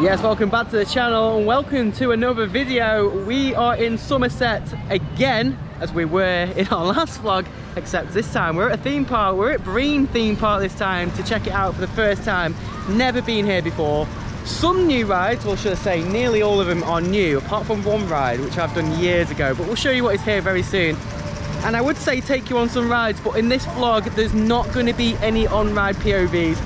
Yes, welcome back to the channel and welcome to another video. We are in Somerset again, as we were in our last vlog, except this time we're at a theme park. We're at Brean theme park this time to check it out for the first time. Never been here before. Some new rides, or should I say nearly all of them are new, apart from one ride which I've done years ago, but we'll show you what is here very soon. And I would say take you on some rides, but in this vlog there's not going to be any on-ride POVs.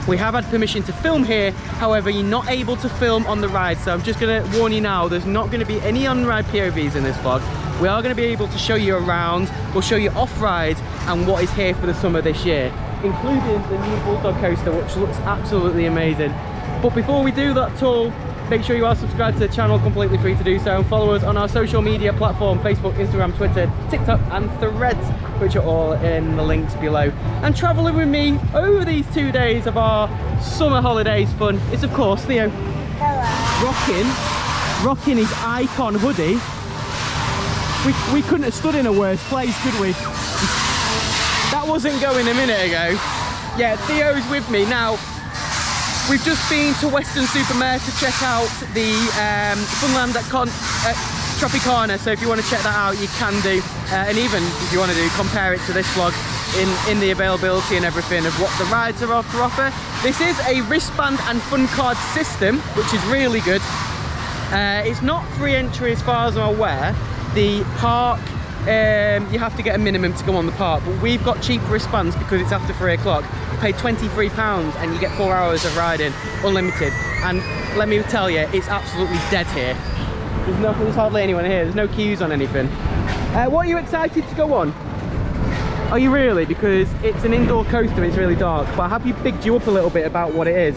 We have had permission to film here, however you're not able to film on the ride, so I'm just going to warn you now, there's not going to be any on-ride POVs in this vlog. We are going to be able to show you around, we'll show you off-ride and what is here for the summer this year, including the new Bulldog Coaster, which looks absolutely amazing. But before we do that at all, make sure you are subscribed to the channel, completely free to do so, and follow us on our social media platform, Facebook, Instagram, Twitter, TikTok and Threads, which are all in the links below. And travelling with me over these 2 days of our summer holidays fun is of course Theo. Hello. Rocking his Icon hoodie. We couldn't have stood in a worse place, could we? That wasn't going a minute ago. Yeah, Theo's with me now. We've just been to Western Supermare to check out the Funland at Tropicana, so if you want to check that out you can do, and even if you want to compare it to this vlog in the availability and everything of what the rides are to offer. This is a wristband and fun card system, which is really good. It's not free entry as far as I'm aware. The park, you have to get a minimum to go on the park, but we've got cheap wristbands because it's after 3 o'clock. You pay £23 and you get 4 hours of riding, unlimited. And let me tell you, it's absolutely dead here. There's hardly anyone here, there's no queues on anything. What are you excited to go on? Are you really? Because it's an indoor coaster, it's really dark, but have you bigged you up a little bit about what it is?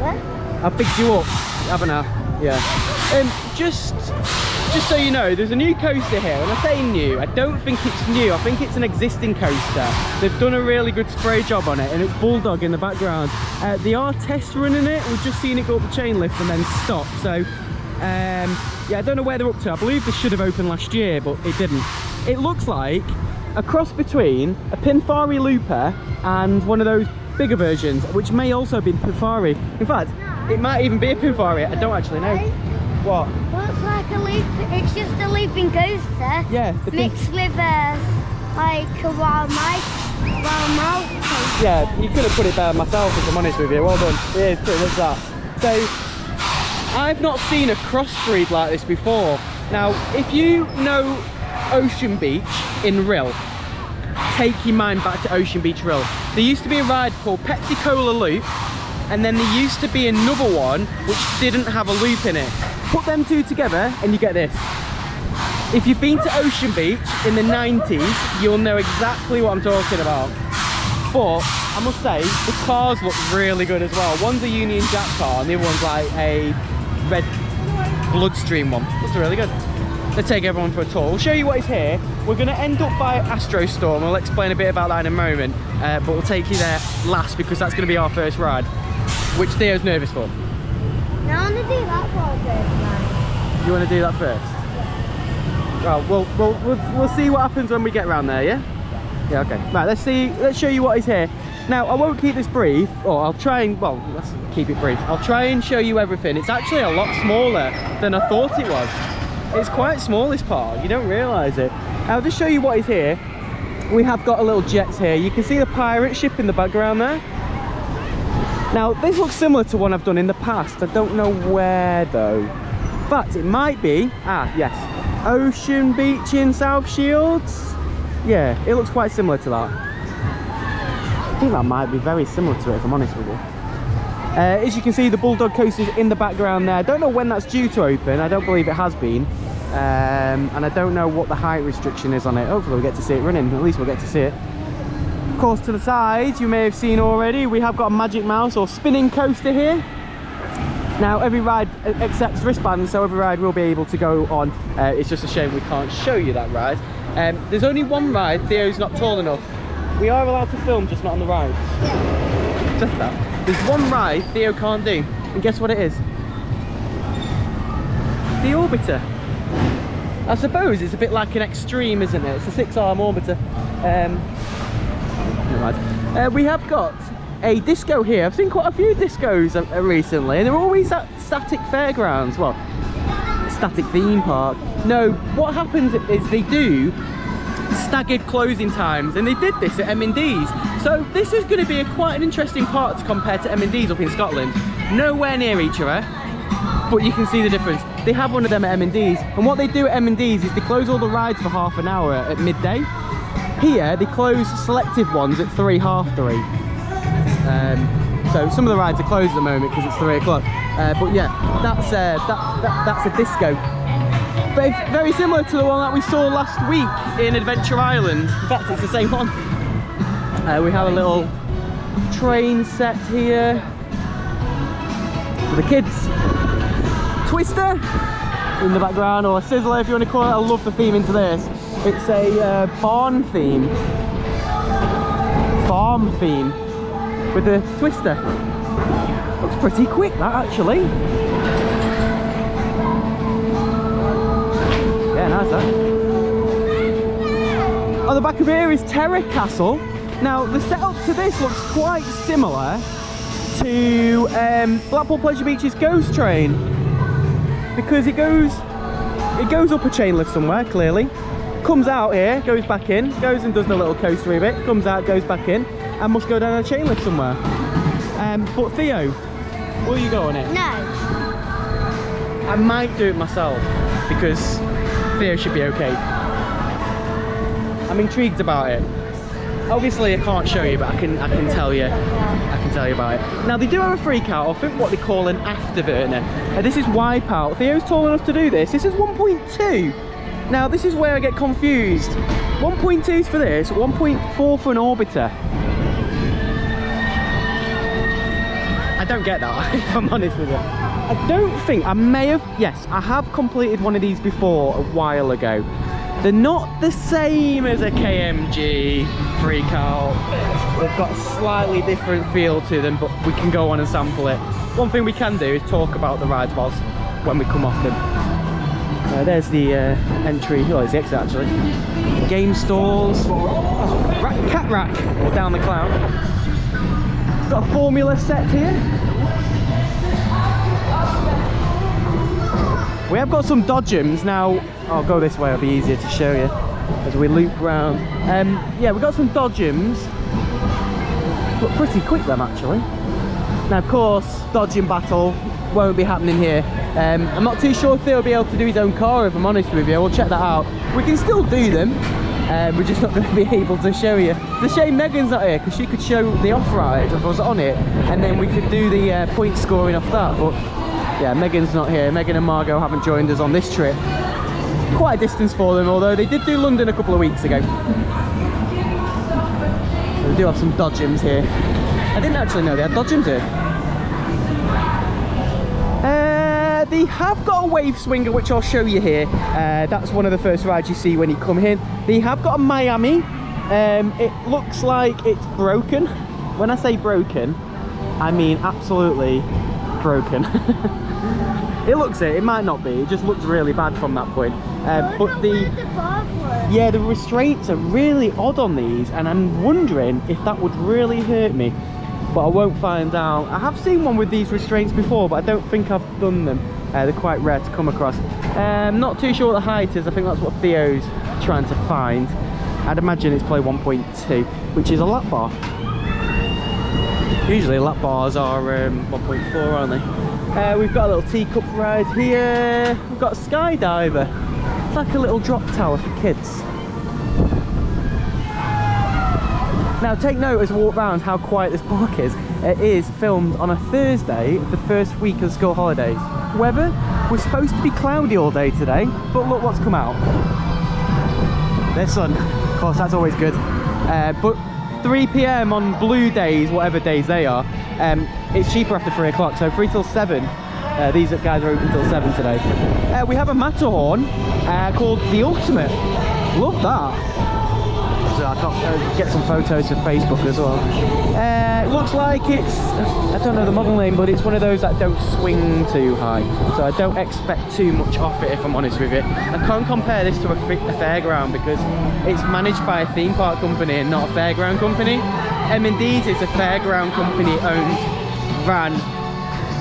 What? I've bigged you up, haven't I? Yeah. Just so you know, there's a new coaster here, and I say new, I don't think it's new, I think it's an existing coaster. They've done a really good spray job on it, and it's Bulldog in the background. They are test running it, we've just seen it go up the chain lift and then stop, so yeah, I don't know where they're up to. I believe this should have opened last year, but it didn't. It looks like a cross between a Pinfari Looper and one of those bigger versions, which may also be Pinfari. In fact, it might even be a Pinfari, I don't actually know. What? Looks like a loop. It's just a looping coaster. Yeah. Mixed with like a wild mouse coaster. Yeah, you could have put it better myself if I'm honest with you. Well done. It is pretty much that. So, I've not seen a crossbreed like this before. Now, if you know Ocean Beach in Rill, take your mind back to Ocean Beach Rill. There used to be a ride called Pepsi Cola Loop, and then there used to be another one which didn't have a loop in it. Put them two together and you get this. If you've been to Ocean Beach in the 90s, you'll know exactly what I'm talking about. But I must say, the cars look really good as well. One's a Union Jack car and the other one's like a red Bloodstream one. Looks really good. Let's take everyone for a tour. We'll show you what is here. We're going to end up by Astro Storm. I'll explain a bit about that in a moment, but we'll take you there last because that's going to be our first ride, which Theo's nervous for. No, I want to do that one first, man. You want to do that first? Yeah. Well, we'll see what happens when we get around there, yeah? Yeah, okay. Right, let's show you what is here. Now, I won't keep this brief, or I'll try and, well, let's keep it brief. I'll try and show you everything. It's actually a lot smaller than I thought it was. It's quite small, this park, you don't realise it. I'll just show you what is here. We have got a little jets here. You can see the pirate ship in the background there. Now, this looks similar to one I've done in the past. I don't know where though. In fact, it might be, yes, Ocean Beach in South Shields. Yeah, it looks quite similar to that. I think that might be very similar to it, if I'm honest with you. As you can see, the Bulldog Coaster's in the background there. I don't know when that's due to open. I don't believe it has been. And I don't know what the height restriction is on it. Hopefully we'll get to see it running. At least we'll get to see it. Of course, to the side, you may have seen already, we have got a Magic Mouse or spinning coaster here. Now, every ride accepts wristbands, so every ride will be able to go on. It's just a shame we can't show you that ride. There's only one ride. Theo's not tall enough. We are allowed to film, just not on the ride. Yeah. Just that. There's one ride Theo can't do, and guess what it is? The Orbiter. I suppose it's a bit like an Extreme, isn't it? It's a 6-arm Orbiter. We have got a disco here. I've seen quite a few discos recently, and they're always at static fairgrounds. Well, static theme park. No, what happens is they do staggered closing times, and they did this at M&D's. So this is going to be quite an interesting park to compare to M&D's up in Scotland. Nowhere near each other, but you can see the difference. They have one of them at M&D's, and what they do at M&D's is they close all the rides for half an hour at midday. Here they close selective ones at 3, half 3. So some of the rides are closed at the moment because it's 3 o'clock. But yeah, that's a disco. Very similar to the one that we saw last week in Adventure Island. In fact, it's the same one. We have a little train set here for the kids. Twister in the background, or a Sizzler if you want to call it. I love the theme into this. It's a barn theme, farm theme with a Twister. Looks pretty quick that actually. Yeah, nice that. On the back of here is Terror Castle. Now the setup to this looks quite similar to Blackpool Pleasure Beach's Ghost Train, because it goes up a chain lift somewhere, clearly, comes out here, goes back in, goes and does the little coastery bit, comes out, goes back in, and must go down a chain lift somewhere. But Theo, will you go on it? No. I might do it myself, because Theo should be okay. I'm intrigued about it. Obviously I can't show you, but I can tell you. I can tell you about it. Now they do have a freak out, I think what they call an afterburner. This is Wipeout. Theo's tall enough to do this. This is 1.2. Now this is where I get confused. 1.2 is for this, 1.4 for an orbiter. I don't get that, if I'm honest with you. I don't think, I may have, yes, I have completed one of these before a while ago. They're not the same as a KMG freak out. They've got a slightly different feel to them, but we can go on and sample it. One thing we can do is talk about the rides whilst when we come off them. There's the entry, oh it's the exit actually. Game stalls, cat rack, or down the clown. Got a formula set here. We have got some Dodgems now. I'll go this way, it'll be easier to show you as we loop round. Yeah, we've got some Dodgems, but pretty quick them actually. Now of course, Dodgem battle won't be happening here. I'm not too sure if Theo will be able to do his own car, if I'm honest with you. We'll check that out. We can still do them, we're just not going to be able to show you. It's a shame Megan's not here, because she could show the off-ride if I was on it, and then we could do the point scoring off that. But yeah, Megan's not here. Megan and Margot haven't joined us on this trip. Quite a distance for them, although they did do London a couple of weeks ago. So we do have some Dodgems here. I didn't actually know they had Dodgems here. They have got a wave swinger, which I'll show you here. That's one of the first rides you see when you come in. They have got a Miami. It looks like it's broken. When I say broken, I mean absolutely broken. It looks it might not be, it just looks really bad from that point. But the restraints are really odd on these, and I'm wondering if that would really hurt me, but I won't find out. I have seen one with these restraints before, but I don't think I've done them. They're quite rare to come across. Not too sure what the height is. I think that's what Theo's trying to find. I'd imagine it's probably 1.2, which is a lap bar. Usually lap bars are 1.4, aren't they? We've got a little teacup ride here. We've got a skydiver. It's like a little drop tower for kids. Now take note as we walk around how quiet this park is. It is filmed on a Thursday, the first week of school holidays. Weather was supposed to be cloudy all day today, but look what's come out. There's sun. Of course, that's always good. But 3 PM on blue days, whatever days they are, it's cheaper after 3 o'clock, so 3 till 7. These guys are open till 7 today. We have a Matterhorn called The Ultimate. Love that. so I can get some photos for Facebook as well. It looks like it's, I don't know the model name, but it's one of those that don't swing too high. So I don't expect too much off it, if I'm honest with you. I can't compare this to a fairground because it's managed by a theme park company and not a fairground company. M&D's is a fairground company owned, ran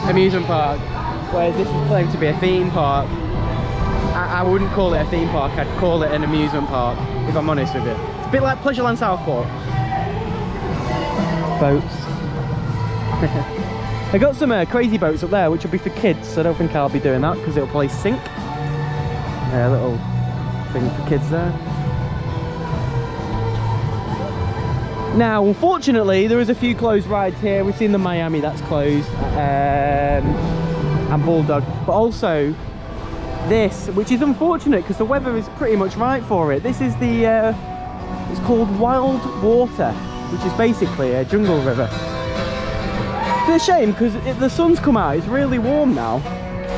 amusement park, whereas this is claimed to be a theme park. I wouldn't call it a theme park, I'd call it an amusement park, if I'm honest with you. It's a bit like Pleasureland Southport. Boats. I got some crazy boats up there, which will be for kids, so I don't think I'll be doing that, because it'll probably sink. A little thing for kids there. Now, unfortunately, there is a few closed rides here. We've seen the Miami, that's closed, and Bulldog, but also this, which is unfortunate because the weather is pretty much right for it. This is the it's called Wild Water, which is basically a jungle river. It's a shame because the sun's come out, it's really warm now,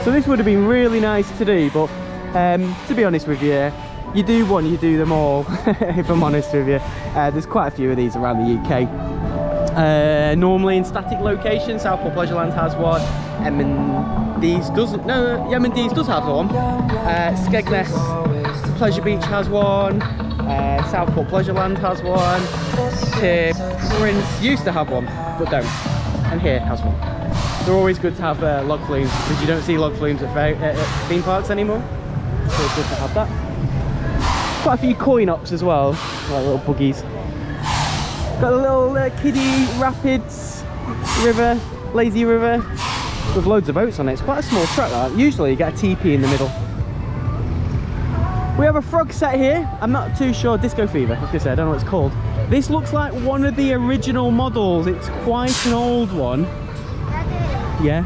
so this would have been really nice to do, but to be honest with you, you do one, you do them all. If I'm honest with you, there's quite a few of these around the UK. Normally in static locations. Southport Pleasureland has one. M&D's doesn't. No, M&D's does have one. Skegness Pleasure Beach has one. Southport Pleasureland has one. Prince used to have one, but don't. And here has one. They're always good to have log flumes because you don't see log flumes at theme parks anymore. So it's good to have that. Quite a few coin ops as well, like little buggies. Got a little kiddie rapids river, lazy river, with loads of boats on it. It's quite a small track that. Usually you get a teepee in the middle. We have a frog set here. I'm not too sure. Disco Fever, I was gonna say, I don't know what it's called. This looks like one of the original models. It's quite an old one. Yeah.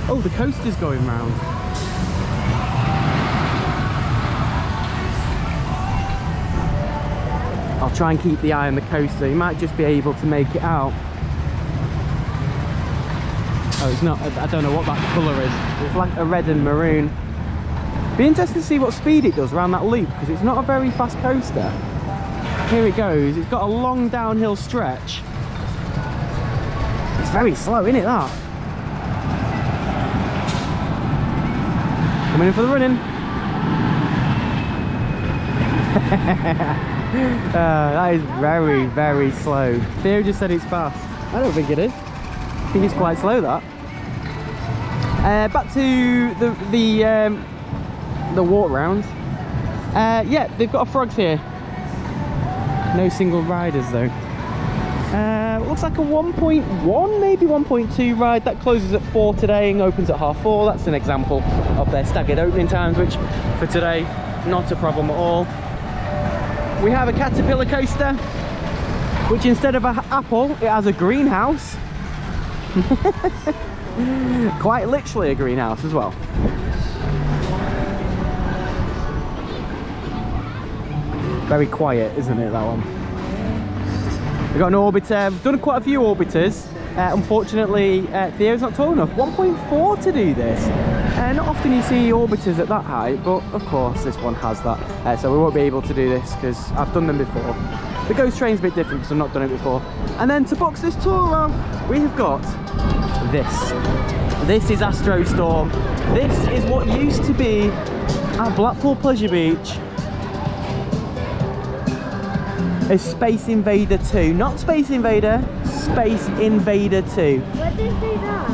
Oh, the coaster's going round. I'll try and keep the eye on the coaster. You might just be able to make it out. Oh, it's not. I don't know what that colour is. It's like a red and maroon. Be interesting to see what speed it does around that loop because it's not a very fast coaster. Here it goes. It's got a long downhill stretch. It's very slow, isn't it, that? Coming in for the run-in. That is very, very slow. Theo just said it's fast. I don't think it is. I think it's quite slow, that. Back to the walk round. Yeah, they've got frogs here. No single riders though. Looks like a 1.1, maybe 1.2 ride. That closes at 4 today and opens at 4:30. That's an example of their staggered opening times, which for today, not a problem at all. We have a caterpillar coaster, which instead of an apple, it has a greenhouse. Quite literally a greenhouse as well. Very quiet, isn't it, that one? We've got an orbiter. We've done quite a few orbiters. Unfortunately, Theo's not tall enough. 1.4 to do this. Not often you see orbiters at that height, but of course this one has that. So we won't be able to do this because I've done them before. The ghost train's a bit different because I've not done it before. And then to box this tour off, we have got this. This is Astro Storm. This is what used to be at Blackpool Pleasure Beach. A Space Invader 2. Not Space Invader, Space Invader 2. What did they that?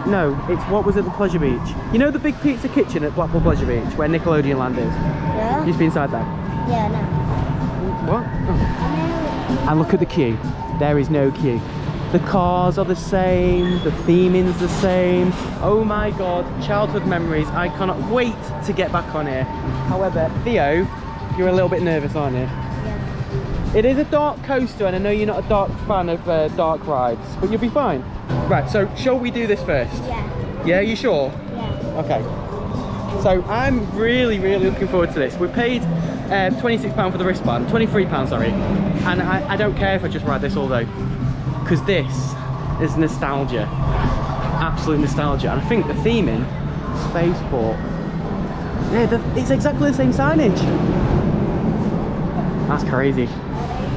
No, it's what was at the Pleasure Beach. You know the big pizza kitchen at Blackpool Pleasure Beach where Nickelodeon Land is? Yeah. You used to be inside there? Yeah, no. What? Oh. And look at the queue. There is no queue. The cars are the same, the theming's the same. Oh my god, childhood memories. I cannot wait to get back on here. However, Theo, you're a little bit nervous, aren't you? Yeah. It is a dark coaster, and I know you're not a dark fan of dark rides, but you'll be fine. Right, so shall we do this first? Yeah. Yeah, you sure? Yeah. Okay. So I'm really, really looking forward to this. We paid £26 for the wristband, £23, sorry. And I don't care if I just ride this all day. Because this is nostalgia. Absolute nostalgia. And I think the theming, Spaceport, yeah, it's exactly the same signage. That's crazy.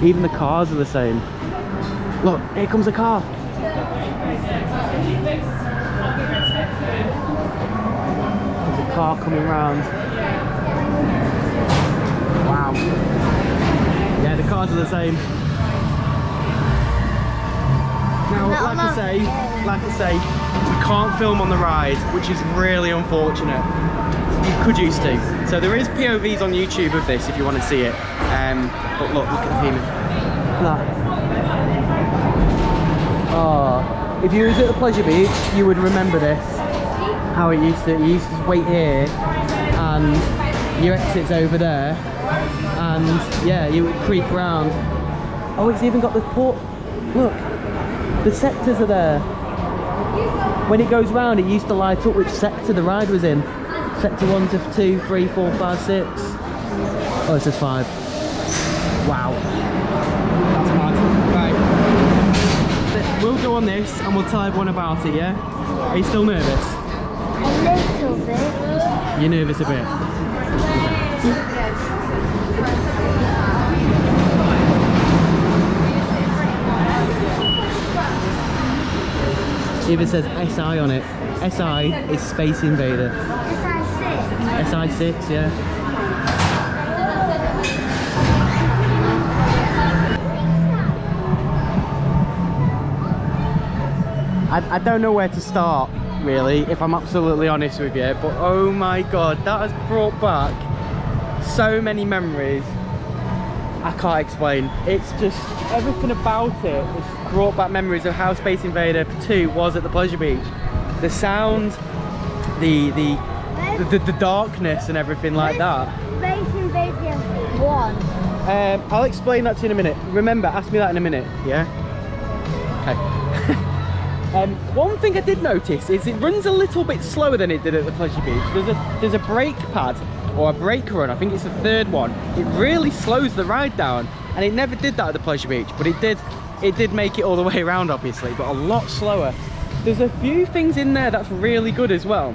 Even the cars are the same. Look, here comes a car. There's a car coming round. Wow. Yeah, the cars are the same. Now, like I say, we can't film on the ride, which is really unfortunate. You could used to. So there is POVs on YouTube of this if you want to see it. But look at the theme. Look at that. Oh, if you was at the Pleasure Beach, you would remember this. How it used to. You used to wait here, and your exit's over there, and yeah, you would creep round. Oh, it's even got the port. Look, the sectors are there. When it goes round, it used to light up which sector the ride was in. Sector 1 to 2, 3, 4, 5, 6. Oh, it says 5. Wow. That's mad. Right. We'll go on this and we'll tell everyone about it, yeah? Are you still nervous? A little bit. You're nervous a bit? It even says SI on it. SI is Space Invader. SI6, yeah. I don't know where to start, really, if I'm absolutely honest with you, but oh my god, that has brought back so many memories I can't explain. It's just, everything about it has brought back memories of how Space Invader 2 was at the Pleasure Beach. The sound, the darkness and everything like that. Space Invader 1. I'll explain that to you in a minute. Remember, ask me that in a minute, yeah? Okay. One thing I did notice is it runs a little bit slower than it did at the Pleasure Beach. There's a brake pad, or a brake run, I think it's the third one. It really slows the ride down, and it never did that at the Pleasure Beach, but it did make it all the way around, obviously, but a lot slower. There's a few things in there that's really good as well.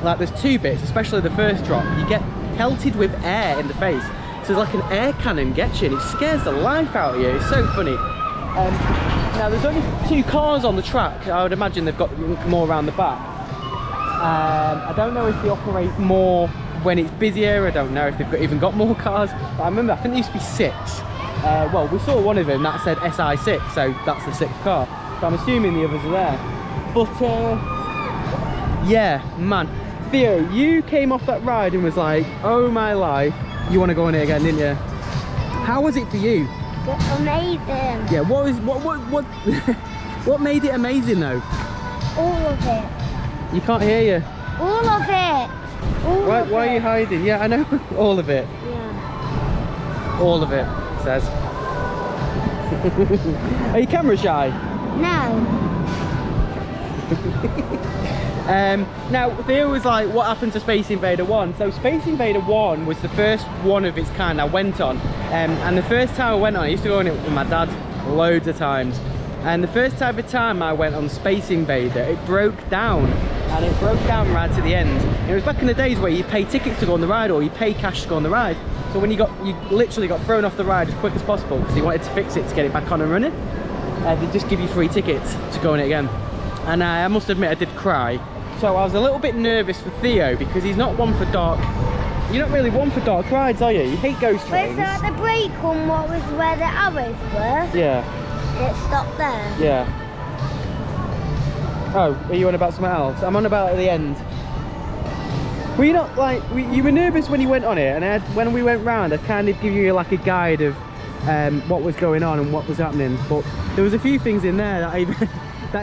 Like there's two bits, especially the first drop, you get pelted with air in the face. So it's like an air cannon gets you and it scares the life out of you. It's so funny. Now there's only 2 cars on the track. I would imagine they've got more around the back. I don't know if they operate more when it's busier. I don't know if they've even got more cars. But I remember, I think there used to be 6. Well, we saw one of them that said SI6, so that's the 6th car. So I'm assuming the others are there. But yeah, man. Theo, you came off that ride and was like, oh my life, you want to go on it again, didn't you? How was it for you? Amazing. Yeah, what what made it amazing though? All of it. You can't hear you. All of it. Why are you hiding? Yeah, I know. All of it. Yeah. All of it, says. Are you camera shy? No. Now Theo was like, what happened to Space Invader 1? So Space Invader 1 was the first one of its kind I went on, and the first time I went on, I used to go on it with my dad loads of times, and the first ever time I went on Space Invader, it broke down, and it broke down right to the end. And it was back in the days where you pay tickets to go on the ride, or you pay cash to go on the ride. So when you literally got thrown off the ride as quick as possible because you wanted to fix it to get it back on and running, they just give you free tickets to go on it again. And I must admit I did cry. So I was a little bit nervous for Theo because he's not one for dark. You're not really one for dark rides, are you? You hate ghost trains. Wait, so at the brake one, what was where the arrows were? Yeah. It stopped there? Yeah. Oh, are you on about something else? I'm on about at the end. Were you not like, you were nervous when you went on it, and when we went round, I kind of give you like a guide of what was going on and what was happening. But there was a few things in there that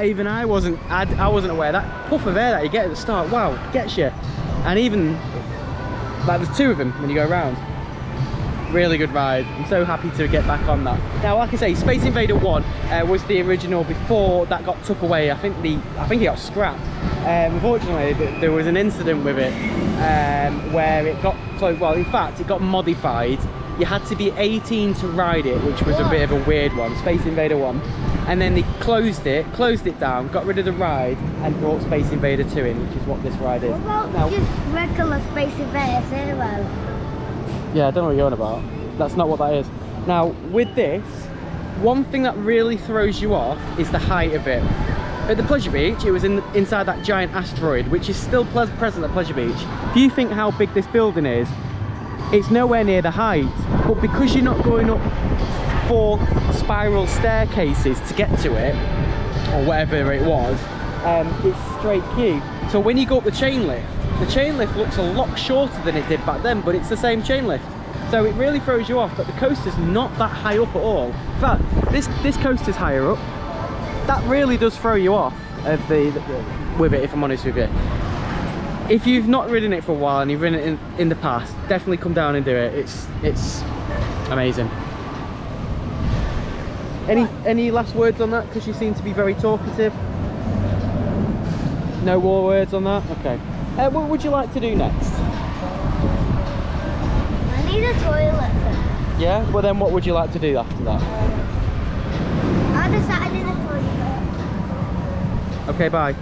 even I wasn't aware. That puff of air that you get at the start, wow, gets you. And even like there's 2 of them when you go around. Really good ride. I'm so happy to get back on that. Now, like I say, Space Invader 1 was the original before that got took away. I think it got scrapped. Unfortunately, there was an incident with it where it got closed. Well, in fact, it got modified. You had to be 18 to ride it, which was a bit of a weird one. Space Invader 1. And then they closed it down, got rid of the ride, and brought Space Invader 2 in, which is what this ride is. What about now, just regular Space Invader 0? yeah, I don't know what you're on about. That's not what that is. Now, with this, one thing that really throws you off is the height of it. At the Pleasure Beach, it was inside that giant asteroid, which is still present at Pleasure Beach. If you think how big this building is, it's nowhere near the height. But because you're not going up 4 spiral staircases to get to it, or whatever it was, it's straight queue. So when you go up the chain lift looks a lot shorter than it did back then, but it's the same chain lift. So it really throws you off, but the coaster's not that high up at all. In fact, this coaster's higher up. That really does throw you off with it, if I'm honest with you. If you've not ridden it for a while and you've ridden it in the past, definitely come down and do it. It's amazing. Any last words on that? Because you seem to be very talkative. No more words on that? Okay. What would you like to do next? I need a toilet first. Yeah? Well then what would you like to do after that? I decided in the toilet. Okay, bye.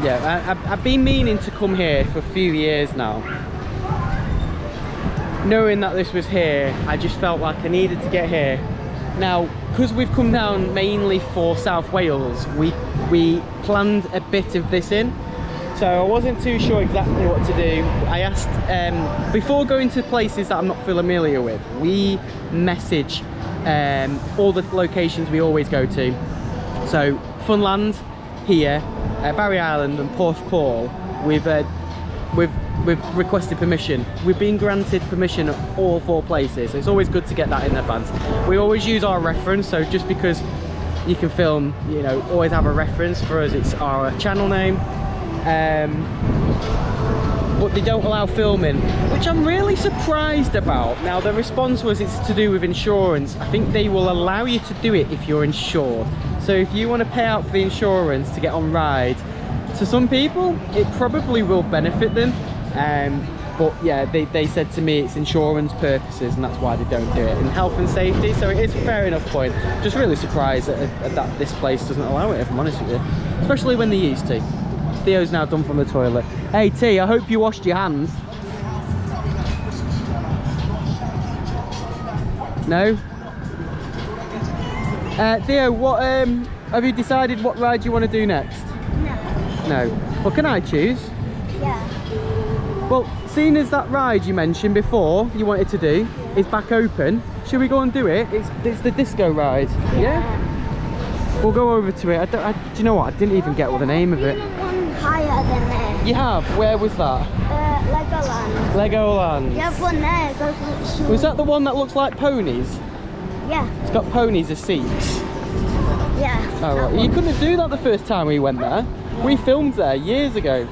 Yeah, I've been meaning to come here for a few years now. Knowing that this was here, I just felt like I needed to get here. Now, because we've come down mainly for South Wales, we planned a bit of this in. So I wasn't too sure exactly what to do. I asked, before going to places that I'm not familiar with, we message all the locations we always go to. So Funland here, Barry Island and Porthcawl, we've requested permission. We've been granted permission at all 4 places. So it's always good to get that in advance. We always use our reference, so just because you can film, you know, always have a reference. For us it's our channel name. But they don't allow filming, which I'm really surprised about. Now the response was it's to do with insurance. I think they will allow you to do it if you're insured. So if you want to pay out for the insurance to get on ride, to some people it probably will benefit them. But yeah, they said to me it's insurance purposes and that's why they don't do it, and health and safety. So it is a fair enough point. Just really surprised that this place doesn't allow it, if I'm honest with you, especially when they used to. Theo's now done from the toilet. Hey T, I hope you washed your hands. No? Theo, what have you decided what ride you want to do next? No. No. Well, can I choose? Yeah. Well, seeing as that ride you mentioned before you wanted to do is back open, should we go and do it? It's the disco ride. Yeah? We'll go over to it. Do you know what? I didn't even get what the name of it. Higher than there. You have? Where was that? Legoland. Legoland. You have one there. It goes Was that the one that looks like ponies? Yeah. It's got ponies as seats. Yeah. Oh, right. You couldn't do that the first time we went there. We filmed there years ago.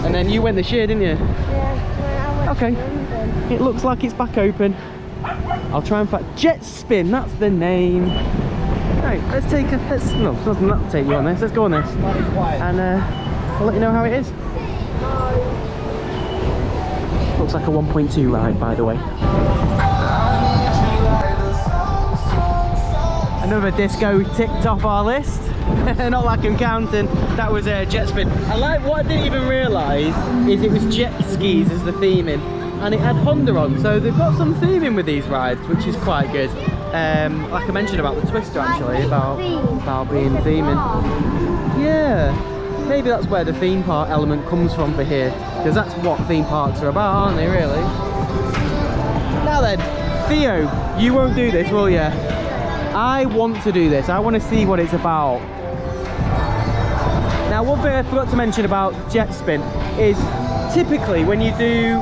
And then you went this year, didn't you? Yeah. When I went Okay. to London. It looks like it's back open. I'll try and find Jet Spin, that's the name. Right, let's not take you on this, let's go on this. And I'll let you know how it is. Looks like a 1.2 ride, by the way. Another disco ticked off our list. Not like I'm counting. That was a Jet Spin. What I didn't even realise is it was jet skis as the theming, and it had Honda on, so they've got some theming with these rides, which is quite good. Like I mentioned about the Twister, actually, about being theming. Yeah, maybe that's where the theme park element comes from for here, because that's what theme parks are about, aren't they, really? Now then, Theo, you won't do this, will you? I want to do this. I want to see what it's about. Now, one thing I forgot to mention about Jet Spin is typically when you do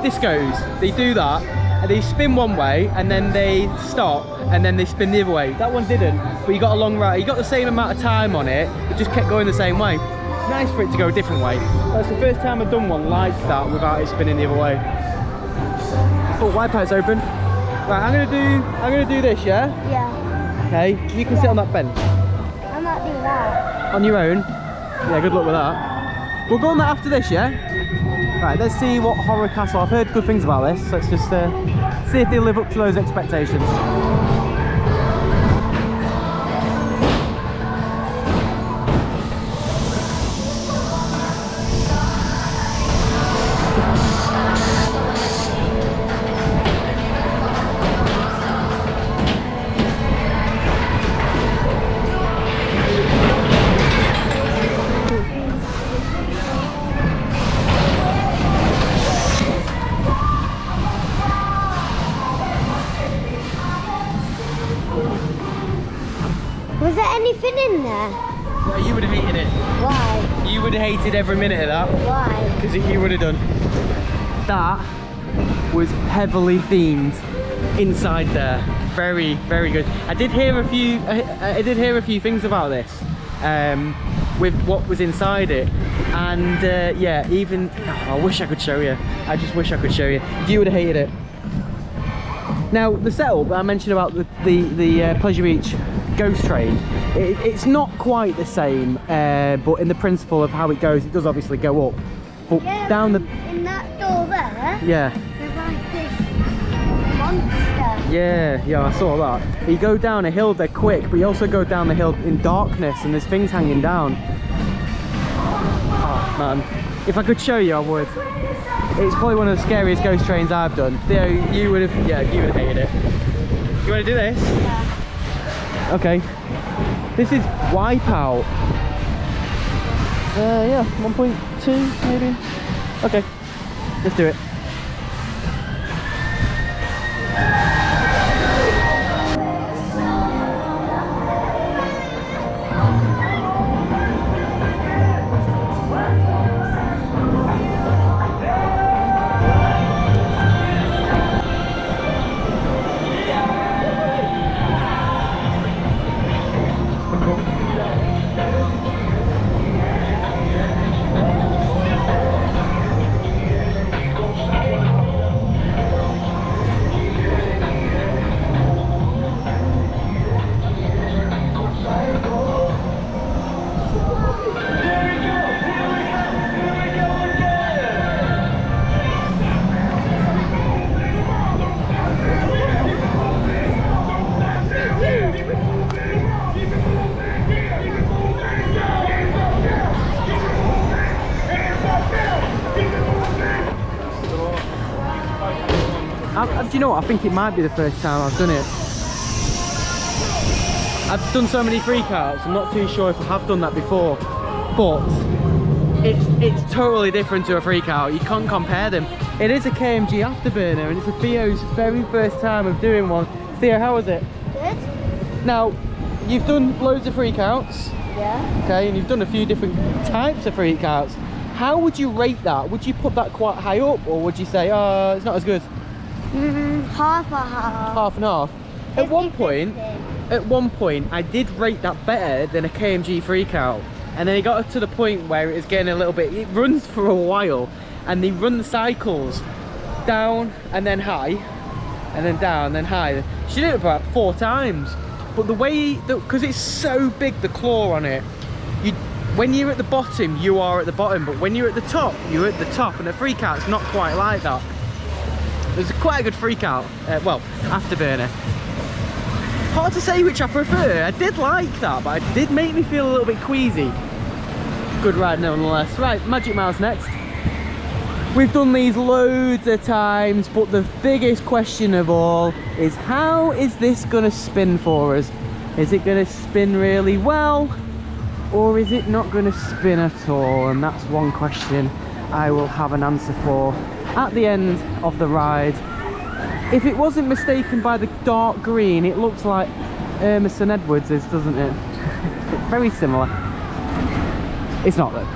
discos, they do that and they spin one way and then they stop and then they spin the other way. That one didn't, but you got a long ride. You got the same amount of time on it, it just kept going the same way. Nice for it to go a different way. That's the first time I've done one like that without it spinning the other way. Oh, wipeout's open. Right, I'm gonna do this, yeah? Yeah. Okay, you can sit on that bench. I'm not doing that. On your own? Yeah, good luck with that. We'll go on that after this, yeah? Right, let's see what horror castle. I've heard good things about this. Let's just see if they live up to those expectations. anything in there? Well, you would have hated it. Why? You would have hated every minute of that. Why? Because you would have done. That was heavily themed inside there. Very, very good. I did hear a few. I did hear a few things about this, with what was inside it, and yeah, even I wish I could show you. I just wish I could show you. You would have hated it. Now the setup I mentioned about the Pleasure Beach ghost train, it's not quite the same, but in the principle of how it goes, it does obviously go up. But Yeah, down the in that door there, yeah. there's like this monster. Yeah, I saw that. You go down a hill, they're quick, but you also go down the hill in darkness and there's things hanging down. Oh man, if I could show you I would. It's probably one of the scariest ghost trains I've done. Theo, you would have hated it. You want to do this? Yeah. Okay. This is Wipeout. Yeah, 1.2 maybe. Okay, let's do it. Do you know what? I think it might be the first time I've done it. I've done so many freakouts, I'm not too sure if I have done that before. But it's totally different to a freakout. You can't compare them. It is a KMG afterburner and it's a Theo's very first time of doing one. Theo, how was it? Good. Now, you've done loads of freakouts. Yeah. Okay, and you've done a few different types of freakouts. How would you rate that? Would you put that quite high up, or would you say, oh, it's not as good? Half and half. Half and half. At one point, I did rate that better than a KMG freakout, and then it got to the point where it was getting a little bit. It runs for a while, and they run the cycles down and then high, and then down, and then high. She did it about 4 times, but the way because it's so big, the claw on it, when you're at the bottom, you are at the bottom, but when you're at the top, you're at the top, and a freakout's not quite like that. It was quite a good freakout, well, afterburner. Hard to say which I prefer. I did like that, but it did make me feel a little bit queasy. Good ride nonetheless. Right, Magic Miles next. We've done these loads of times, but the biggest question of all is how is this gonna spin for us? Is it gonna spin really well, or is it not gonna spin at all? And that's one question I will have an answer for at the end of the ride. If it wasn't mistaken by the dark green, it looks like Emerson Edwards is, doesn't it? Very similar. It's not though.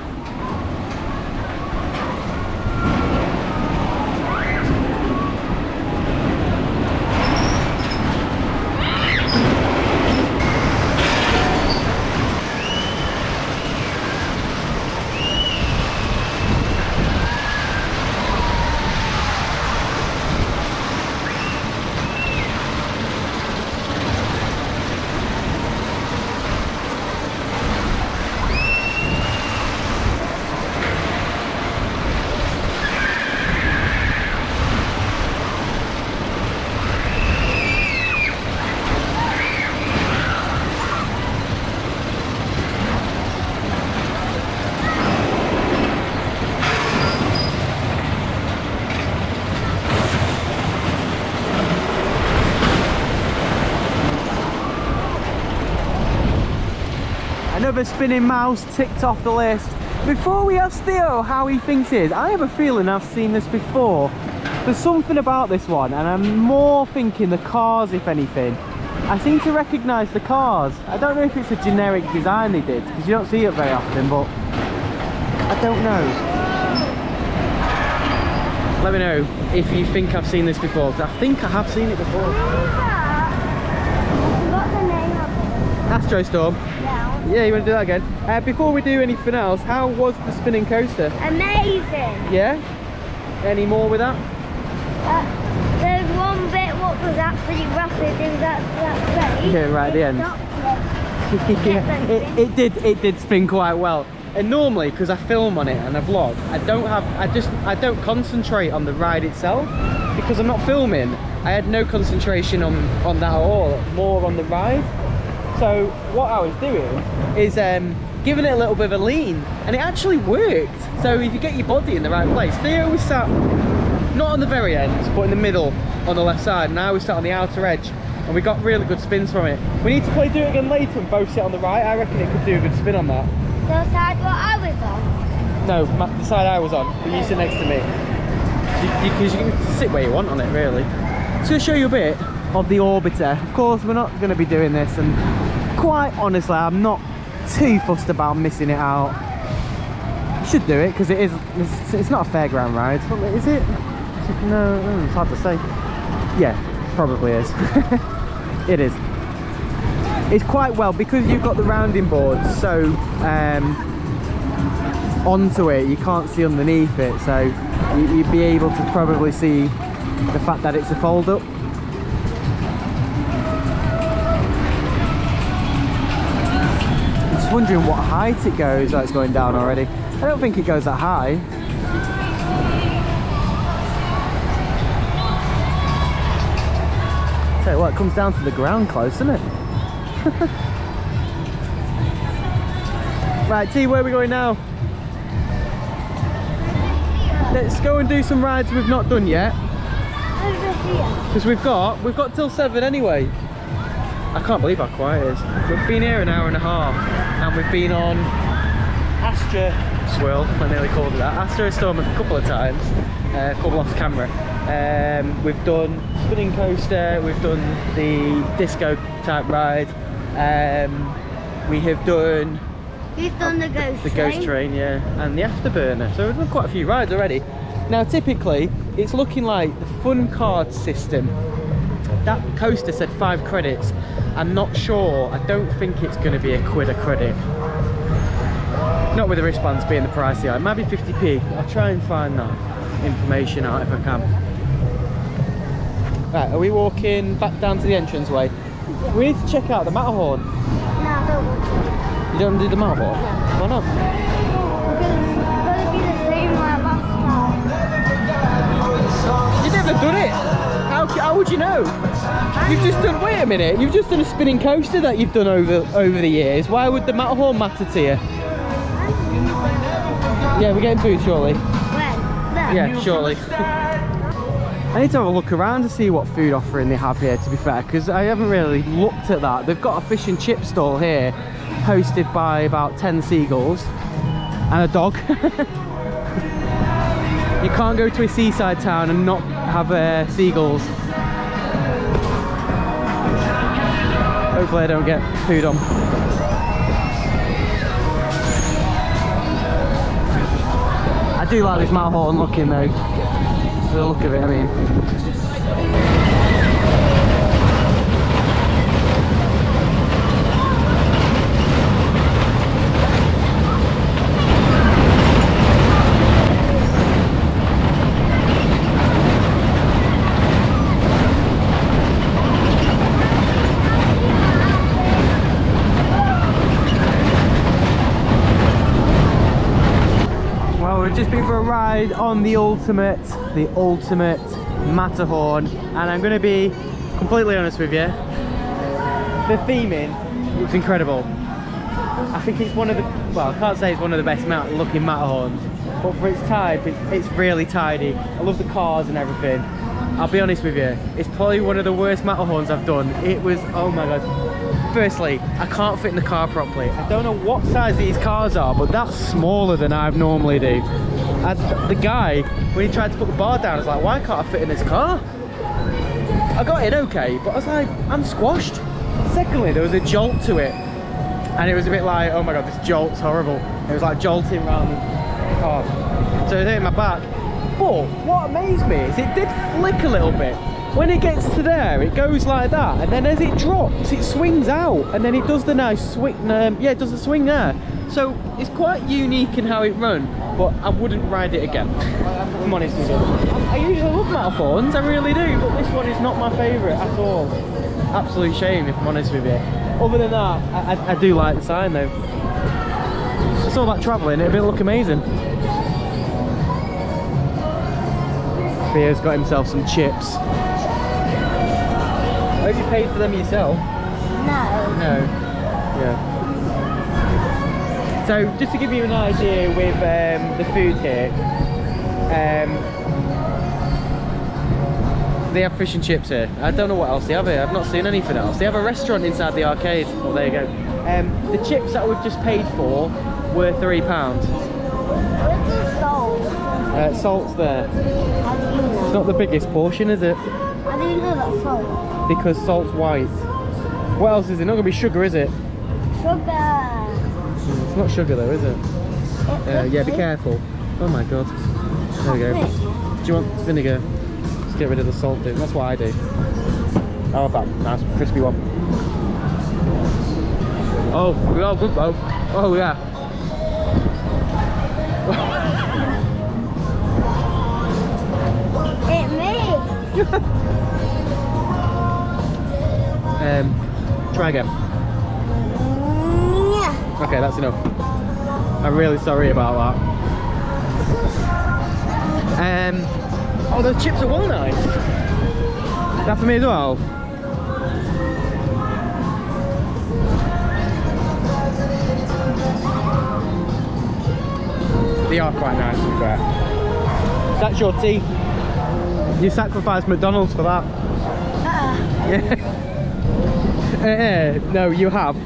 Another spinning mouse ticked off the list. Before we ask Theo how he thinks it is, I have a feeling I've seen this before. There's something about this one, and I'm more thinking the cars, if anything. I seem to recognise the cars. I don't know if it's a generic design they did, because you don't see it very often, but I don't know. Let me know if you think I've seen this before, because I think I have seen it before. What's the name of it? Astro Storm. Yeah, you want to do that again? Before we do anything else, how was the spinning coaster? Amazing. Yeah? Any more with that? There's one bit what was actually rapid, it was that race. Yeah, right at the end. Yeah, it did spin quite well. And normally, because I film on it and I vlog, I don't concentrate on the ride itself because I'm not filming. I had no concentration on that at all, more on the ride. So what I was doing is giving it a little bit of a lean, and it actually worked. So if you get your body in the right place, they always sat not on the very end, but in the middle on the left side, and I always sat on the outer edge, and we got really good spins from it. We need to do it again later and both sit on the right. I reckon it could do a good spin on that. The side what I was on? No, the side I was on, but you sit next to me. Because you can sit where you want on it, really. So I'm going to show you a bit of the orbiter. Of course, we're not going to be doing this, and quite honestly, I'm not too fussed about missing it out. Should do it because it's not a fairground ride. Is it? No, it's hard to say. Yeah, probably is. It is. It's quite well because you've got the rounding boards, so onto it, you can't see underneath it, so you'd be able to probably see the fact that it's a fold up. I'm just wondering what height it goes. Oh, it's going down already. I don't think it goes that high. Tell you what, it comes down to the ground close, doesn't it? Right, T, where are we going now? Let's go and do some rides we've not done yet. Over here. Because we've got till 7 anyway. I can't believe how quiet it is. We've been here an hour and a half, and we've been on Astro Swirl, I nearly called it that. Astro Storm a couple of times, a couple off camera. We've done spinning coaster, we've done the disco type ride. We have done You've done the ghost the ghost train, yeah, and the afterburner. So we've done quite a few rides already. Now typically it's looking like the fun card system. That coaster said 5 credits. I'm not sure. I don't think it's going to be £1 a credit. Not with the wristbands being the pricey. It might be 50p. I'll try and find that information out if I can. Right, are we walking back down to the entranceway? We need to check out the Matterhorn. No, I don't want to. You don't want to do the Matterhorn? No. Why not? Because it's going to be the same like last time. You've never done it! How would you know? You've just done, wait a minute, you've just done a spinning coaster that you've done over the years. Why would the Matterhorn matter to you? Yeah, we're getting food shortly. When? There. Yeah, shortly. I need to have a look around to see what food offering they have here, to be fair, because I haven't really looked at that. They've got a fish and chip stall here, hosted by about 10 seagulls and a dog. You can't go to a seaside town and not have seagulls. Hopefully I don't get food on. I do like this Matterhorn looking though. The look of it, I mean. We've just been for a ride on the ultimate Matterhorn, and I'm going to be completely honest with you, the theming looks incredible. I think it's one of the, well, I can't say it's one of the best looking Matterhorns, but for its type, it's really tidy. I love the cars and everything. I'll be honest with you, it's probably one of the worst Matterhorns I've done. It was, oh my god. Firstly, I can't fit in the car properly. I don't know what size these cars are, but that's smaller than I normally do. The guy, when he tried to put the bar down, I was like, why can't I fit in this car? I got in okay, but I was like, I'm squashed. Secondly, there was a jolt to it, and it was a bit like, oh my god, this jolt's horrible. It was like jolting round. Oh, so it hit my back. But what amazed me is it did flick a little bit. When it gets to there, it goes like that, and then as it drops, it swings out, and then it does the nice swing. Yeah, it does the swing there. So it's quite unique in how it runs, but I wouldn't ride it again. I'm honest with you. I usually love Matterhorns, I really do, but this one is not my favourite at all. Absolute shame, if I'm honest with you. Other than that, I do like the sign though. It's all about travelling, it'll look amazing. Theo's got himself some chips. I hope you paid for them yourself. No. No. Yeah. So just to give you an idea with the food here, they have fish and chips here. I don't know what else they have here. I've not seen anything else. They have a restaurant inside the arcade. Well, there you go. The chips that we've just paid for were £3. Where's the salt? Salt's there. How do you know? It's not the biggest portion, is it? How do you know that's salt? Because salt's white. What else is it? Not gonna be sugar, is it? Sugar. It's not sugar though, is it? Yeah, be careful. Oh my god. There we go. Do you want vinegar? Let's get rid of the salt, dude. That's what I do. Oh, that nice crispy one. Oh, good though. Oh yeah. It's me. Try again. Yeah. Okay, that's enough. I'm really sorry about that. Oh, those chips are well nice. That for me as well. They are quite nice, to be fair. That's your tea. You sacrificed McDonald's for that. Yeah. No, you have.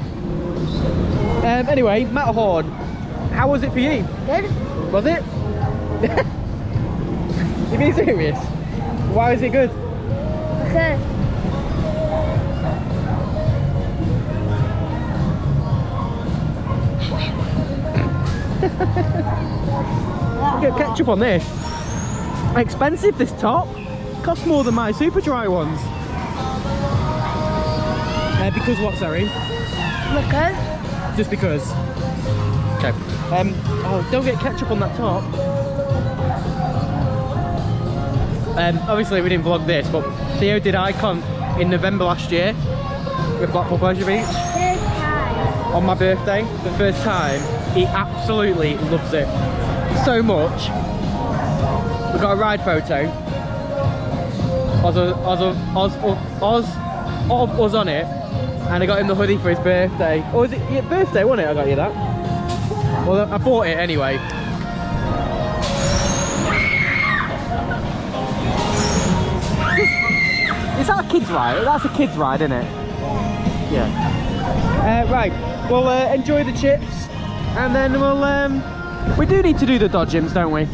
Anyway, Matterhorn, how was it for you? Good. Was it? You being serious? Why is it good? Because Get ketchup on this. Expensive, this top. Costs more than my super dry ones. Because what, sorry? because Just because. Okay. Oh, don't get ketchup on that top. Obviously we didn't vlog this, but Theo did Icon in November last year with Blackpool Pleasure Beach this time. on my birthday. The first time. He absolutely loves it so much. We got a ride photo. Oz of us on it, and I got him the hoodie for his birthday. Or was it your birthday, wasn't it? I got you that. Well, I bought it anyway. Is that a kid's ride? That's a kid's ride, isn't it? Yeah. Right. Well, enjoy the chips, and then we'll. We do need to do the Dodgems, don't we?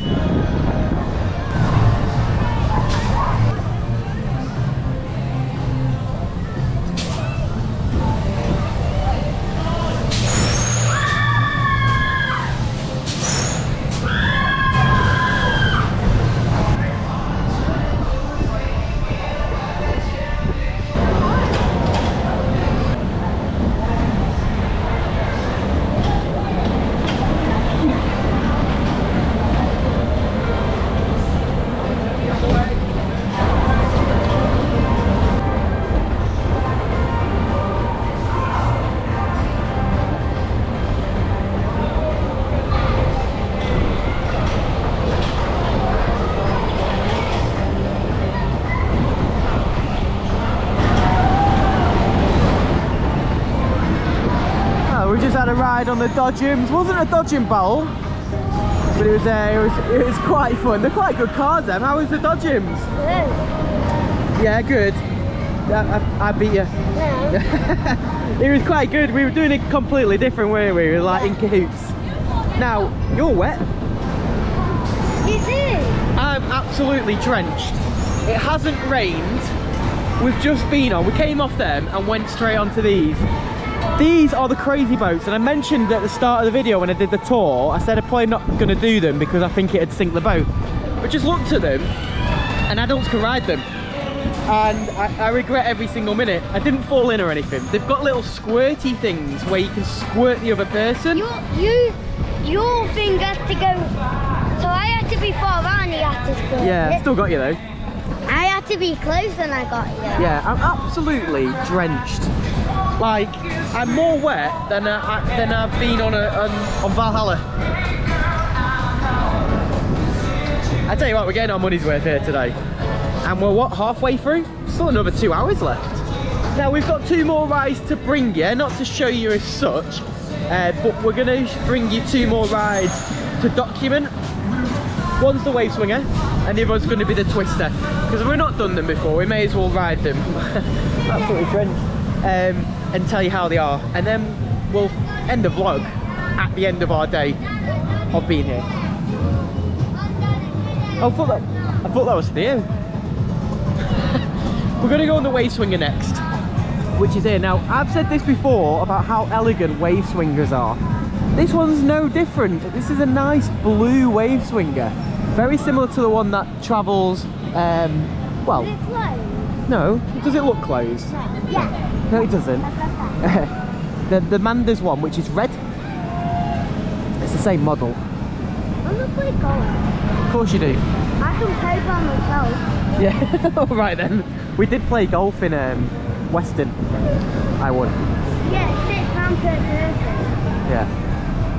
Had a ride on the Dodgems. Wasn't a Dodgem bowl, but it was quite fun. They're quite good cars, them. How was the Dodgems? Good. Yeah, good. I beat you. Yeah. It was quite good. We were doing it completely different, weren't we? We were like in cahoots. Now you're wet. You do. I'm absolutely drenched. It hasn't rained we've just been on. We came off them and went straight onto these. These are the crazy boats, and I mentioned at the start of the video when I did the tour, I said I'm probably not going to do them because I think it'd sink the boat. But just looked at them, and adults can ride them. And I regret every single minute. I didn't fall in or anything. They've got little squirty things where you can squirt the other person. Your thing has to go, so I had to be far around, you had to squirt. Yeah, still got you though. I had to be close when I got you. Yeah, I'm absolutely drenched. Like, I'm more wet than I've been on Valhalla. I tell you what, we're getting our money's worth here today. And we're what, halfway through? Still another 2 hours left. Now we've got 2 more rides to bring you, not to show you as such, but we're gonna bring you 2 more rides to document. One's the wave swinger, and the other's gonna be the twister. Because we've not done them before, we may as well ride them. Absolutely drenched. And tell you how they are, and then we'll end the vlog at the end of our day of being here. I thought that was Theo. We're gonna go on the wave swinger next, which is here. Now, I've said this before about how elegant wave swingers are. This one's no different. This is a nice blue wave swinger, very similar to the one that travels. Well, Is it closed? no. Does it look closed? Yeah. No, it doesn't. The Manda's one, which is red, it's the same model. I'm gonna play golf. Of course you do. I can play by myself. Yeah. All right then. We did play golf in Weston. I won. Yeah, £6 per person. Yeah.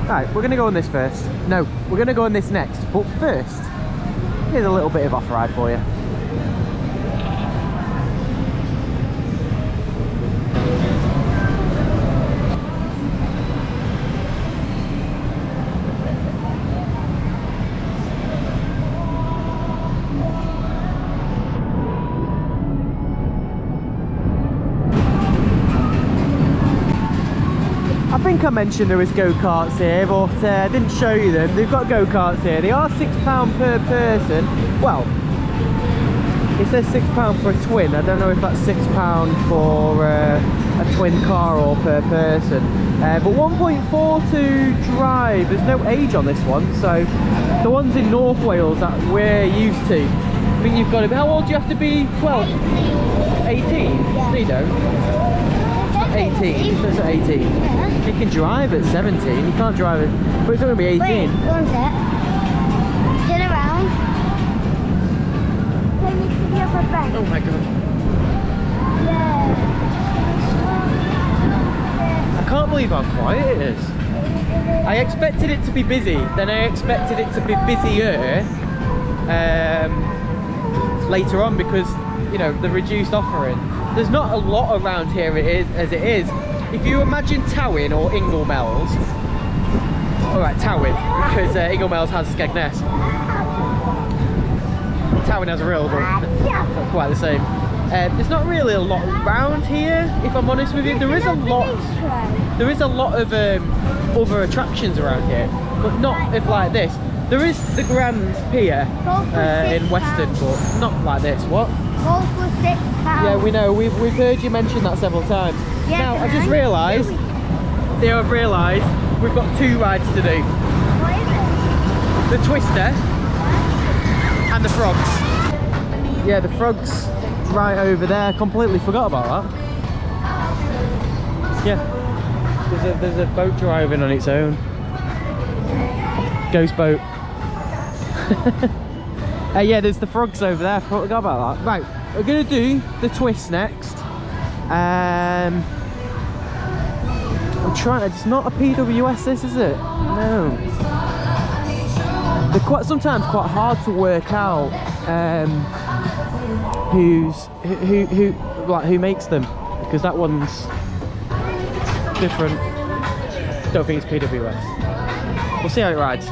All right, we're gonna go on this first. No, we're gonna go on this next. But first, here's a little bit of off-ride for you. I think I mentioned there was go-karts here, but I didn't show you them. They've got go-karts here. They are £6 per person. Well, it says £6 for a twin. I don't know if that's £6 for a twin car or per person. But 1.4 to drive. There's no age on this one, so the ones in North Wales that we're used to. I think you've got to be. How old do you have to be? 12? 18? No, you don't. 18, that's at 18. Yeah. You can drive at 17, you can't drive it, but it's only going to be 18. Wait, one sec. Turn around. Take me to the other bank. Oh my god. Yeah. I can't believe how quiet it is. I expected it to be busy, then I expected it to be busier later on because, you know, the reduced offering. There's not a lot around here as it is. If you imagine Towin or Inglemells, alright, Towin, because Inglemells has Skegness. Towin has a real, but not quite the same. There's not really a lot around here, if I'm honest with you. There is a lot of other attractions around here, but not if like this. There is the Grand Pier in Weston, but not like this. What? Golf was £6. Yeah, we know. We've heard you mention that several times. Yeah, now, I just realised, we've got 2 rides to do. What is it? The Twister and the Frogs. Yeah, the Frogs right over there. Completely forgot about that. Yeah, there's a boat driving on its own. Ghost boat. Yeah, there's the Frogs over there. I forgot about that. Right, we're gonna do the Twist next. I'm trying. It's not a PWS, this is it? No. They're sometimes quite hard to work out. Who makes them? Because that one's different. Don't think it's PWS. We'll see how it rides.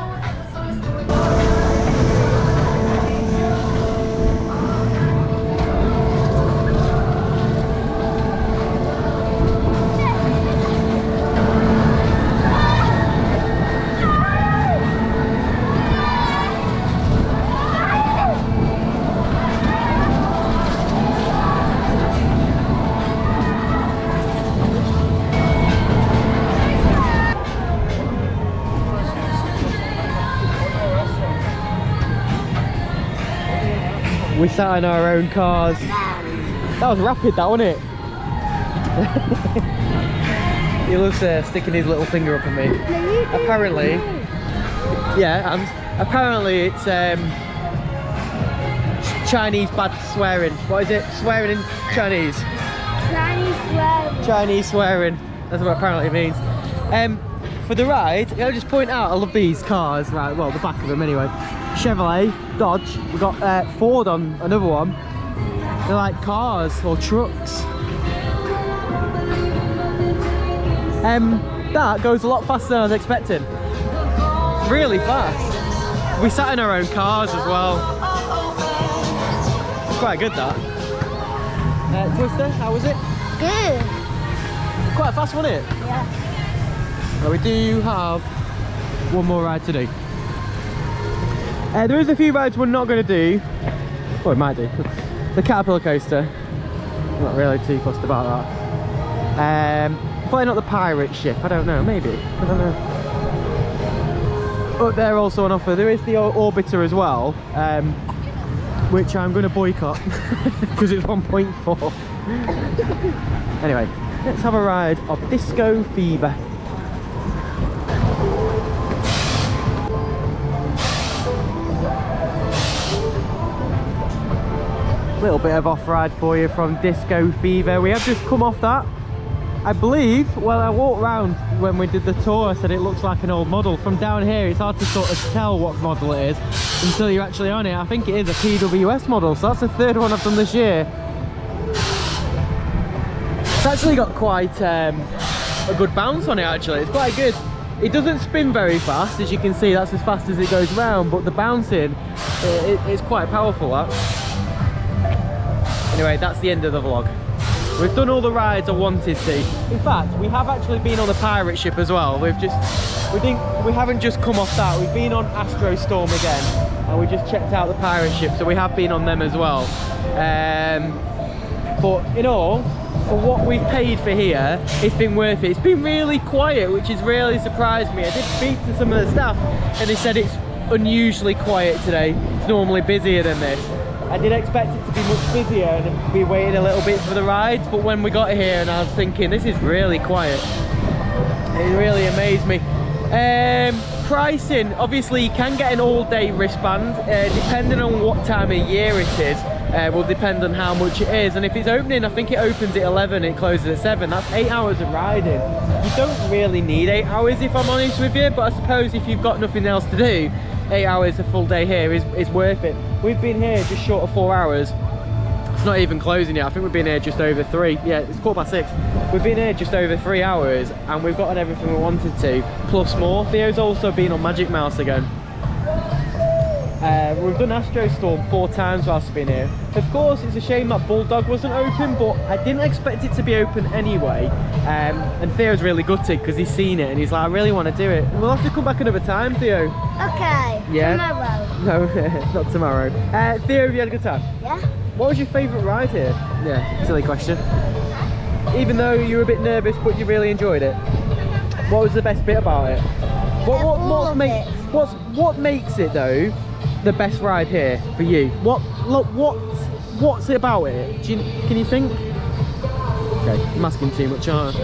We sat in our own cars. That was rapid, that, wasn't it? He loves sticking his little finger up at me. Apparently, yeah, apparently it's Chinese bad swearing. What is it? Swearing in Chinese? Chinese swearing. Chinese swearing. That's what apparently it means. For the ride, I'll just point out, I love these cars, right, well, the back of them anyway. Chevrolet, Dodge, we've got Ford on another one. They're like cars or trucks. That goes a lot faster than I was expecting. Really fast. We sat in our own cars as well. It's quite good, that. Twister, how was it? Good. Quite fast, wasn't it? Yeah. Well, we do have one more ride to do. There is a few rides we're not going to do. Well, we might do. The Caterpillar coaster. I'm not really too fussed about that. Probably not the pirate ship. I don't know. Maybe. I don't know. But they're also on offer. There is the Orbiter as well, which I'm going to boycott because it's 1.4. Anyway, let's have a ride of Disco Fever. Little bit of off-ride for you from Disco Fever. We have just come off that. I believe, well, I walked around when we did the tour, I said it looks like an old model. From down here, it's hard to sort of tell what model it is until you're actually on it. I think it is a PWS model, so that's the third one I've done this year. It's actually got quite a good bounce on it, actually. It's quite good. It doesn't spin very fast, as you can see, that's as fast as it goes round, but the bouncing, it's quite powerful, that. Anyway, that's the end of the vlog. We've done all the rides I wanted to. In fact, we have actually been on the pirate ship as well. We haven't just come off that. We've been on Astro Storm again, and we just checked out the pirate ship, so we have been on them as well. But in all, for what we've paid for here, it's been worth it. It's been really quiet, which has really surprised me. I did speak to some of the staff, and they said it's unusually quiet today. It's normally busier than this. I did expect it to be much busier and be waiting a little bit for the rides, but when we got here and I was thinking, this is really quiet. It really amazed me. Pricing, obviously you can get an all-day wristband, depending on what time of year it is, will depend on how much it is. And if it's opening, I think it opens at 11, it closes at 7, that's 8 hours of riding. You don't really need 8 hours if I'm honest with you, but I suppose if you've got nothing else to do, 8 hours a full day here is worth it. We've been here just short of 4 hours. It's not even closing yet. I think we've been here just over 3. Yeah, it's 6:15. We've been here just over 3 hours and we've gotten everything we wanted to, plus more. Theo's also been on Magic Mouse again. We've done Astro Storm 4 times whilst we've been here. Of course, it's a shame that Bulldog wasn't open, but I didn't expect it to be open anyway. And Theo's really gutted because he's seen it and he's like, I really want to do it. And we'll have to come back another time, Theo. Okay. Yeah? Tomorrow. No, not tomorrow. Theo, have you had a good time? Yeah. What was your favourite ride here? Yeah, silly question. Even though you were a bit nervous, but you really enjoyed it. What was the best bit about it? What makes it though the best ride here for you? What's it about it? Can you think? Okay, I'm asking too much, aren't I?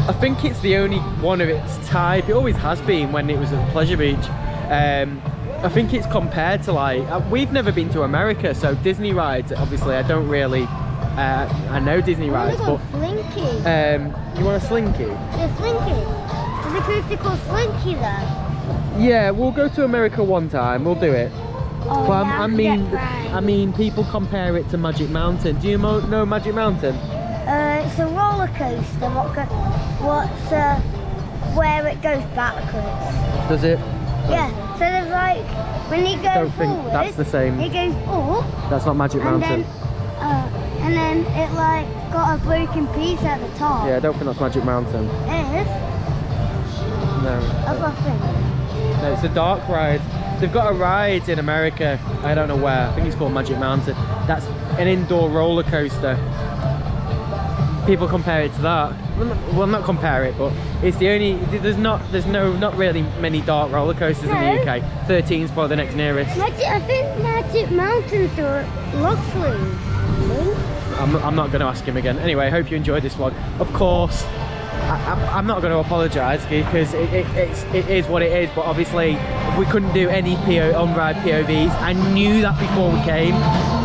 I think it's the only one of its type. It always has been when it was at Pleasure Beach. I think it's compared to like, we've never been to America, so Disney rides, obviously I don't really, I know Disney rides, but... Slinky. You want a Slinky? The Slinky. There's a coaster called Slinky there. Yeah, we'll go to America one time, we'll do it. Oh, But yeah, I mean, people compare it to Magic Mountain. Do you know Magic Mountain? It's a roller coaster. Where it goes backwards. Does it? Yeah. So there's like when you go I don't think forward, that's the same. It goes up. That's not Magic Mountain. And then it like got a broken piece at the top. Yeah, I don't think that's Magic Mountain. It is. No. That's what I think. No, it's a dark ride. They've got a ride in America, I don't know where, I think it's called Magic Mountain. That's an indoor roller coaster. people compare it to that. Well, not compare it, but it's the only. There's not really many dark roller coasters in the UK. 13's probably the next nearest. I think Magic Mountains are lovely. I'm not going to ask him again. Anyway, I hope you enjoyed this vlog. Of course, I'm not going to apologise because it is what it is. But obviously, we couldn't do any on-ride POVs. I knew that before we came.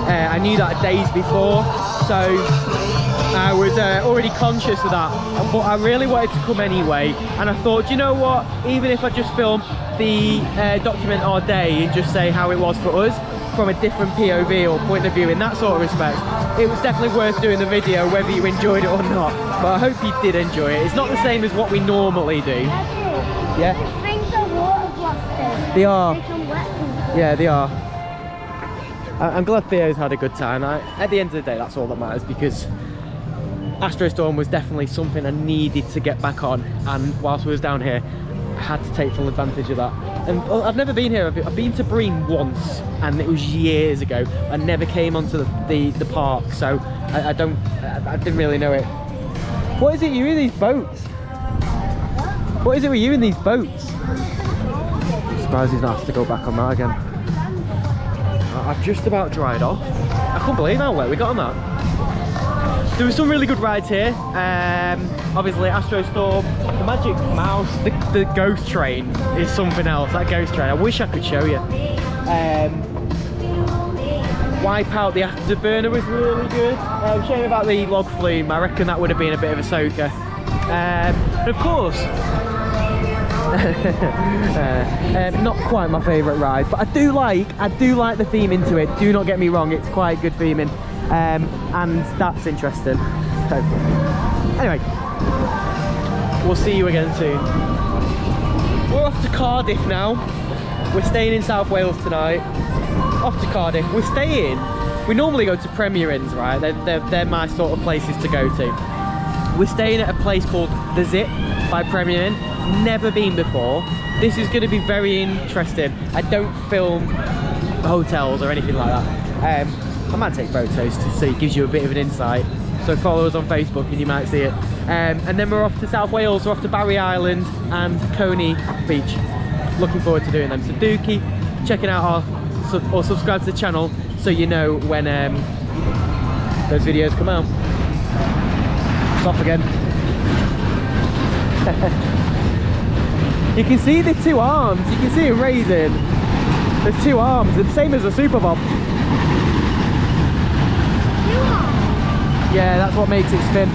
I knew that days before, so I was already conscious of that. But I really wanted to come anyway, and I thought, you know what? Even if I just film the document our day and just say how it was for us from a different POV or point of view in that sort of respect, it was definitely worth doing the video whether you enjoyed it or not. But I hope you did enjoy it. It's not the same as what we normally do. Yeah? Things are water blasters. They are. They can wet them. Yeah, they are. I'm glad Theo's had a good time. At the end of the day, that's all that matters, because Astro Storm was definitely something I needed to get back on, and whilst we was down here, I had to take full advantage of that. And I've never been here. I've been to Brean once, and it was years ago. I never came onto the park, so I didn't really know it. What is it you in these boats? What is it with you in these boats? I'm surprised he's not asked to go back on that again. I've just about dried off. I can't believe how wet we got on that. There were some really good rides here. Obviously Astro Storm, the Magic Mouse, the ghost train is something else. That ghost train, I wish I could show you. Wipe Out the Afterburner was really good. Shame about the log flume. I reckon that would have been a bit of a soaker. And of course, not quite my favourite ride, but I do like the theming to it. Do not get me wrong, it's quite good theming, and that's interesting. So, anyway, we'll see you again soon. We're off to Cardiff now. We're staying in South Wales tonight. Off to Cardiff. We're staying. We normally go to Premier Inns, right? They're my sort of places to go to. We're staying at a place called The Zip by Premier Inn. Never been before. This is going to be very interesting. I don't film hotels or anything like that. I might take photos to see, it gives you a bit of an insight. So follow us on Facebook and you might see it. And then we're off to South Wales. We're off to Barry Island and Coney Beach. Looking forward to doing them. So do keep checking out or subscribe to the channel so you know when those videos come out. It's off again. You can see the two arms. You can see it raising. There's two arms, the same as a Super Bob. Yeah, that's what makes it spin.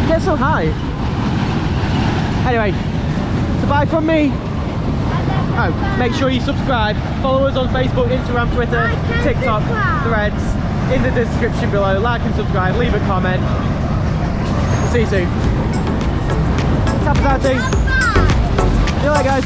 Get so high. Anyway, so bye from me. Oh, make sure you subscribe. Follow us on Facebook, Instagram, Twitter, TikTok, Threads. In the description below. Like and subscribe. Leave a comment. We'll see you soon. Tap us out, team. See you later, guys.